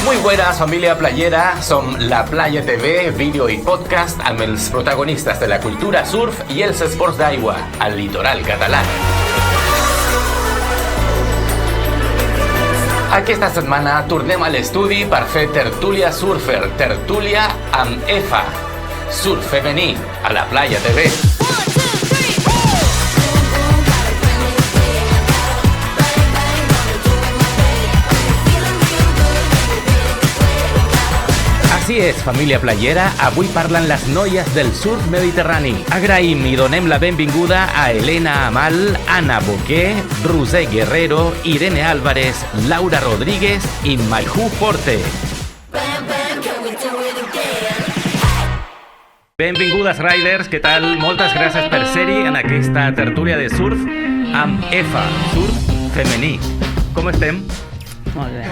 Muy buenas, família playera. Som la Playa TV, vídeo i podcast amb els protagonistes de la cultura surf i els esports d'aigua al litoral català. Aquesta setmana tornem a l'estudi per fer tertúlia surfer, tertúlia amb EFA, surf femení, a la Playa TV. Així és, família playera, avui parlen les noies del surf mediterrani. Agraïm i donem la benvinguda a Elena Amal, Ana Boqué, Roser Guerrero, Irene Álvarez, Laura Rodríguez i Mayhu Forte. Benvingudes, riders, què tal? Moltes gràcies per ser-hi en aquesta tertúlia de surf amb EFA, surf femení. Com estem? Molt bé.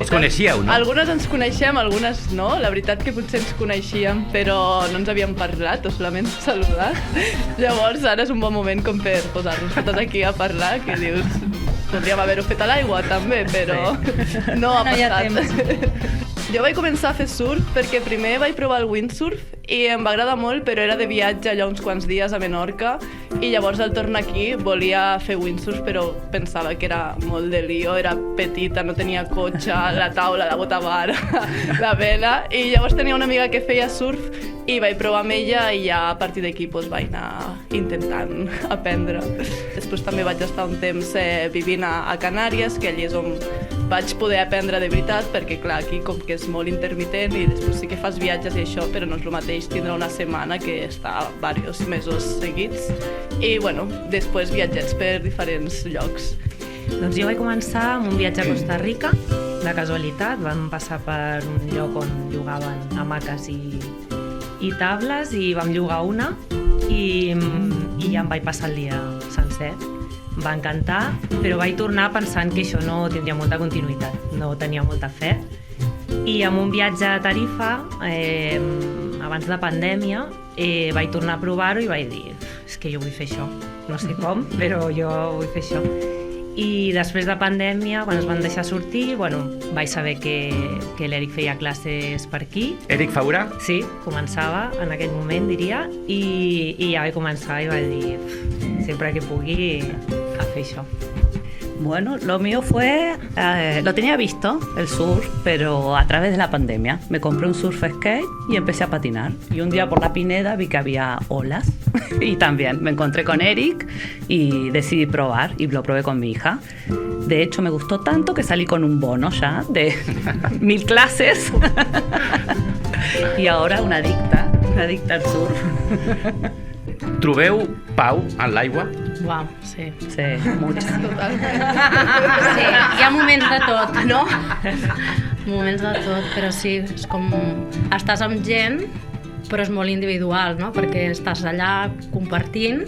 Us coneixíeu, no? Algunes ens coneixem, algunes no. La veritat que potser ens coneixíem, però no ens havíem parlat o solament saludat. Llavors, ara és un bon moment com per posar-nos totes aquí a parlar, que dius, podríem haver-ho fet a l'aigua també, però no ha passat. Jo vaig començar a fer surf perquè primer vaig provar el windsurf i em va agradar molt, però era de viatge allà uns quants dies a Menorca i llavors al tornar aquí volia fer windsurf, però pensava que era molt de lío, era petita, no tenia cotxe, la taula, la bota bar, la vela, i llavors tenia una amiga que feia surf i vaig provar amb ella i ja a partir d'aquí vaig anar intentant aprendre. Després també vaig estar un temps vivint a Canàries, que allí és on vaig poder aprendre de veritat, perquè clar, aquí com que és molt intermitent i després sí que fas viatges i això, però no és el mateix tindre una setmana que estar diversos mesos seguits. I bueno, després viatgets per diferents llocs. Doncs jo vaig començar amb un viatge a Costa Rica, de casualitat. Vam passar per un lloc on llogaven hamaques i tables i vam llogar una i ja em vaig passar el dia sencer. Em va encantar, però vaig tornar pensant que això no tindria molta continuïtat, no tenia molta fe. I amb un viatge a Tarifa, abans de pandèmia, vaig tornar a provar-ho i vaig dir, és que jo vull fer això, no sé com, però jo vull fer això. I després de pandèmia, quan es van deixar sortir, vaig saber que l'Eric feia classes per aquí. Eric Faura? Sí, començava en aquell moment, diria, i ja vaig començar i vaig dir, sempre que pugui, a fer això. Bueno, lo mío fue, lo tenía visto, el surf, pero a través de la pandemia. Me compré un surf skate y empecé a patinar. Y un día por la Pineda vi que había olas y también me encontré con Eric y decidí probar y lo probé con mi hija. De hecho, me gustó tanto que salí con un bono ya de 1000 clases y ahora una adicta al surf. Trobeu pau en l'aigua? Uau, sí. Sí, mucho. Totalment. Sí, hi ha moments de tot, no? Moments de tot, però sí, és com... Estàs amb gent, però és molt individual, no? Perquè estàs allà compartint,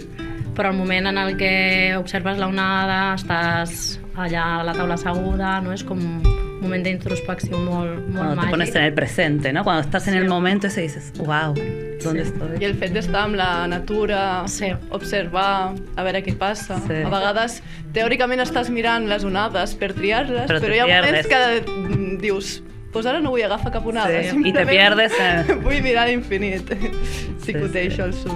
però el moment en el que observes la onada, estàs allà a la taula asseguda, no? És com un moment d'introspecció molt Cuando màgic. te pones en el presente, ¿no? Cuando estás en el momento ese dices, wow, ¿dónde estoy? I el fet d'estar amb la natura, Sí. observar, a veure què passa. Sí. A vegades, teòricament estàs mirant les onades per triar-les, Però però te hi ha pierdes. moments que dius, pues ara no vull agafar cap onada, Sí, i te simplement pierdes vull mirar l'infinit. Sí que ho té, això, el surf.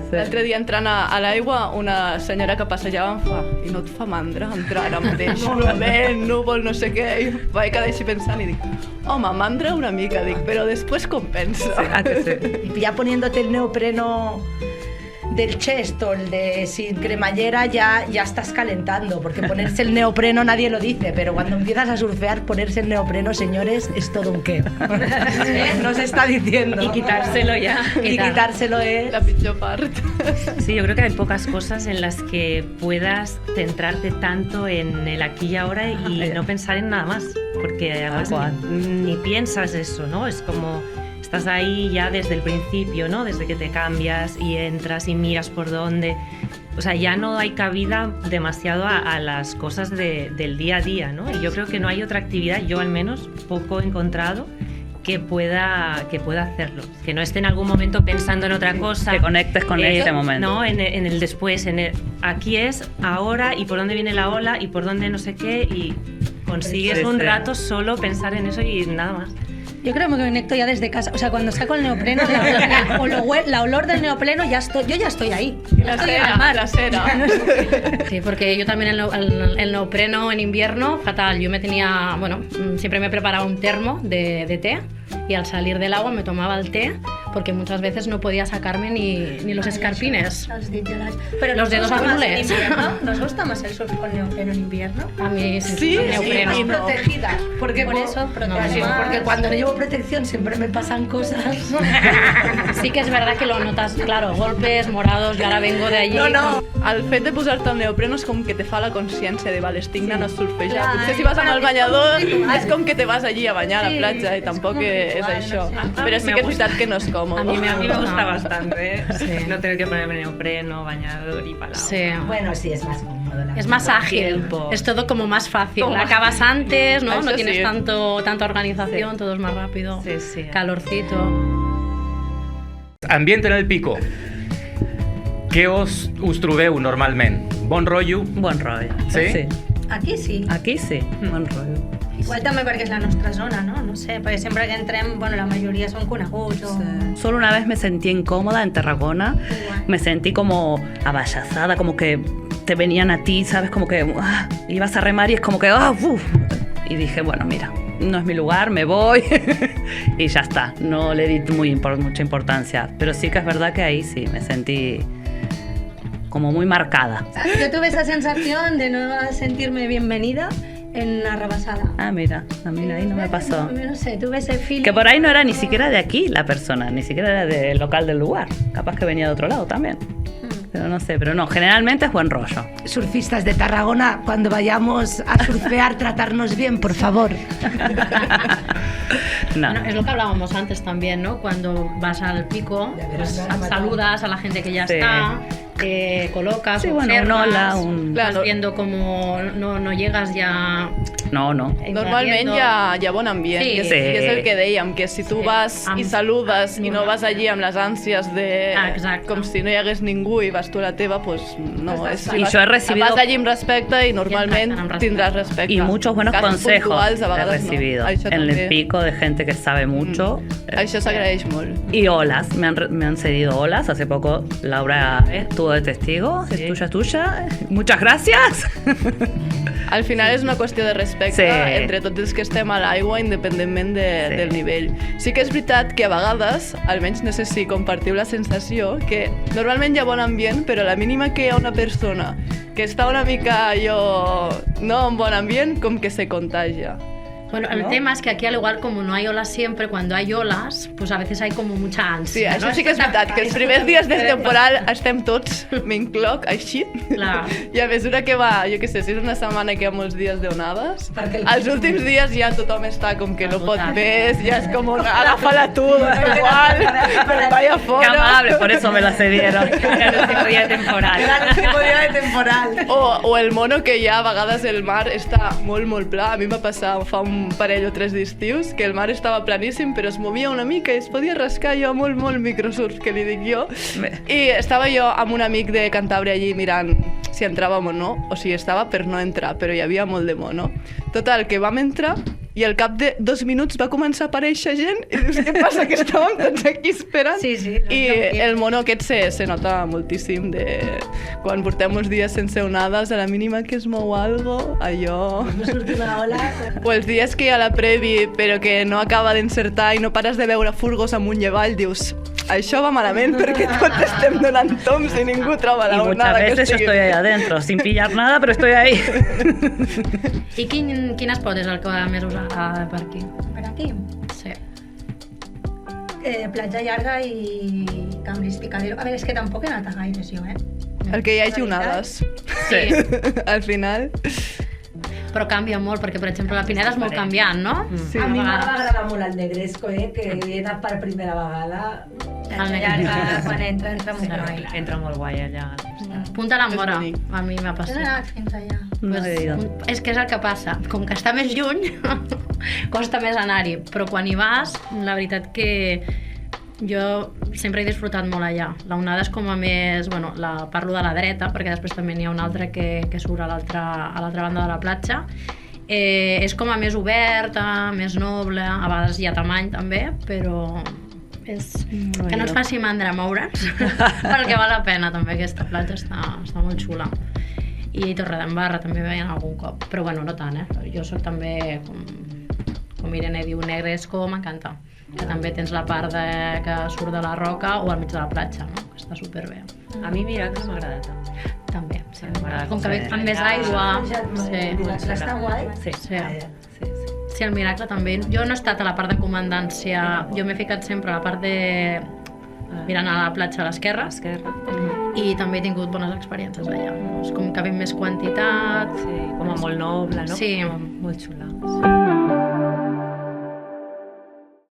L'altre dia entrant a l'aigua, una senyora que passejava em fa, i no et fa mandra entrar ara mateix, plovent, núvol, no sé què, i vaig quedar així pensant i dic, home, mandra una mica, dic, però després compensa. Ah, que sí. Y ya poniéndote el neopreno del chest o el de sin cremallera ya estás calentando, porque ponerse el neopreno nadie lo dice, pero cuando empiezas a surfear, ponerse el neopreno, señores, es todo un qué. No se está diciendo. Y quitárselo ya. Y quitárselo es... La pitjor part. Sí, yo creo que hay pocas cosas en las que puedas centrarte tanto en el aquí y ahora y no pensar en nada más, porque además ni piensas eso, ¿no? Es como estás ahí ya desde el principio, ¿no? Desde que te cambias y entras y miras por dónde. O sea, ya no hay cabida demasiado a las cosas del día a día, ¿no? Y yo creo que no hay otra actividad, yo al menos poco he encontrado, que pueda hacerlo, que no esté en algún momento pensando en otra cosa, que conectes con ese momento, no en el después, aquí es ahora y por dónde viene la ola y por dónde no sé qué, y consigues un rato solo pensar en eso y nada más. Yo creo que me conecto ya desde casa. O sea, cuando saco el neopreno, la olor del neopreno, yo ya estoy ahí. La cera. Sí, porque yo también el neopreno en invierno, fatal. Yo siempre me preparaba un termo de té y al salir del agua me tomaba el té porque muchas veces no podía sacarme ni los escarpines. Pero los dedos azules. ¿Nos gusta más el surf con neopreno en invierno? A mí sí, neopreno. sí, no. Protegidas. Porque Por eso, sí, porque cuando no llevo protección siempre me pasan cosas. Sí que és verdad que lo notas, claro, golpes, morados, yo ahora vengo de allí. No. El fet de posar-te el neopreno és com que te fa la consciència de, vale, estic anant a surfejar. Clar, Potser si vas amb el banyador vale. és com que te vas allí a banyar a la platja i tampoc és això. Però sí que és veritat que no és còmode. A mí me gusta bastante, Sí. no tener que ponerme neopreno, bañador y palabra. Sí. Bueno, sí, es más cómodo. Es más ágil, Tiempo. es todo como más fácil. La acabas antes, ¿no? Eso No tienes sí. tanta organización, todo es más rápido. Sí, sí. Calorcito. Ambient en el Pico. Què us trobeu normalment? Bon rotllo? Bon rotllo. Sí? Aquí sí. Aquí sí, bon rotllo. Igual també perquè és la nostra zona, ¿no? No sé, perquè sempre que entrem, bueno, la mayoría son coneguts o... Solo una vez me sentí incómoda en Tarragona, me sentí como avallazada, como que te venían a ti, ¿sabes? Como que ibas a remar y es como que y dije, bueno, mira, no es mi lugar, me voy y ya está, no le di mucha importancia, pero sí que es verdad que ahí sí me sentí como muy marcada. Yo tuve esa sensación de no sentirme bienvenida en la rebasada. Ah, mira, a mí ahí no me pasó. No sé, tuve ese feeling. Que por ahí no era ni siquiera de aquí la persona, ni siquiera era del local del lugar. Capaz que venía de otro lado también. Pero no sé, pero no, generalmente es buen rollo. Surfistas de Tarragona, cuando vayamos a surfear, tratarnos bien, por favor. No. Bueno, es lo que hablábamos antes también, ¿no? Cuando vas al pico, pues saludas a la gente que ya Sí. está, te colocas, Sí, bueno, un observas, hola, vas Claro. viendo cómo no llegas ja... No. Normalment hi ha bon ambient, Sí. que és el que dèiem, que si tu Sí. vas i saludes i no vas allí amb les ànsies de... Exacte. com si no hi hagués ningú i vas tu a la teva, pues no. És, Y yo he recibido- Vas allí amb respecte i normalment Exacte, amb respecte. tindràs respecte. Y muchos buenos Casos consejos puntuals, a he vegades recibido No. Això en el també. pico de gente que sabe mucho. Això s'agraeix molt. Y olas, me han cedido olas. Hace poco Laura estuvo de testigo. Sí. Es tuya. Muchas gracias. Al final és una qüestió de respecte Sí. entre tots els que estem a l'aigua, independentment Sí. del nivell. Sí que és veritat que a vegades, almenys no sé si compartiu la sensació, que normalment hi ha bon ambient, però a la mínima que hi ha una persona que està una mica no en bon ambient, com que se contagia. Bueno, el ¿No? tema es que aquí al igual como no hay olas siempre, cuando hay olas, pues a veces hay como mucha Sí, ansia. això ¿no? sí que és veritat, que els primers dies del temporal estem tots, m'incloc, així. Clar. I a mesura que va, jo què sé, si és una setmana que hi ha molts dies d'onades, Perquè el- els últims dies ja tothom està com que no pot Esgotat. més, ja és com agafa-la tu, da igual, vaya Qué fora. amable, por eso me la cedieron. Era el último día temporal. de temporal. O el mono que ja a vegades el mar està molt pla. A mi va passar fa un parell o 3 d'estius que el mar estava planíssim però es movia una mica i es podia rascar jo molt microsurf, que li dic jo. I estava jo amb un amic de Cantàbria allí mirant si entràvem o no, o si estava per no entrar, però hi havia molt de mono. Total, que vam entrar i al cap de 2 minuts va començar a aparèixer gent i dius, què passa, que estàvem tots aquí esperant? Sí, sí. I el mono aquest se nota moltíssim de quan portem uns dies sense onades, a la mínima que es mou algo, allò... No surt una ola. O els dies que hi ha la previ però que no acaba d'encertar i no pares de veure furgos amunt i avall, dius, això va malament perquè tots estem donant toms i ningú troba Y la muchas onada que veces yo estigui. estoy ahí adentro, sin pillar nada, pero estoy ahí. I quin esport és el que més us agrada per aquí? Per aquí. Sí. Platja llarga i Cambris Picadero. A veure, és que tampoc he anat a gaires jo, El que hi hagi onades. Sí. Al final. Però canvia molt, perquè, per exemple, la Pineda és molt canviant, no? Sí. A mi vegades. m'agrada molt el Negresco, que he anat per primera vegada. Platja llarga, quan entra molt guai. Entra molt guai allà. Punta la Mora, bonic. a mi m'ha Has passat. anat fins allà. No he ido. És que és el que passa, com que està més lluny, costa més anar-hi, però quan hi vas, la veritat que jo sempre he disfrutat molt allà. La onada és com a més, bueno, parlo de la dreta, perquè després també n'hi ha una altra que surt a l'altra banda de la platja, És com a més oberta, més noble, a vegades hi ha tamany també, però és que no et faci mandra moure's, perquè val la pena també, aquesta platja està molt xula. I Torredembarra també veien algun cop, però bueno, no tant, jo soc també, com Irene diu, Negresco, m'encanta, que també tens la part que surt de la roca o al mig de la platja, no? Que està superbé. A mi Miracle m'agrada també. Sí, com que ve amb més aigua. Està guai? Sí. Sí, el Miracle també. Jo no he estat a la part de comandància, jo m'he ficat sempre a la part de mirant a la platja a l'esquerra. I també he tingut bones experiències allà. És com que ve més quantitat. Sí, com a molt noble, no? Sí. Molt xula. Sí.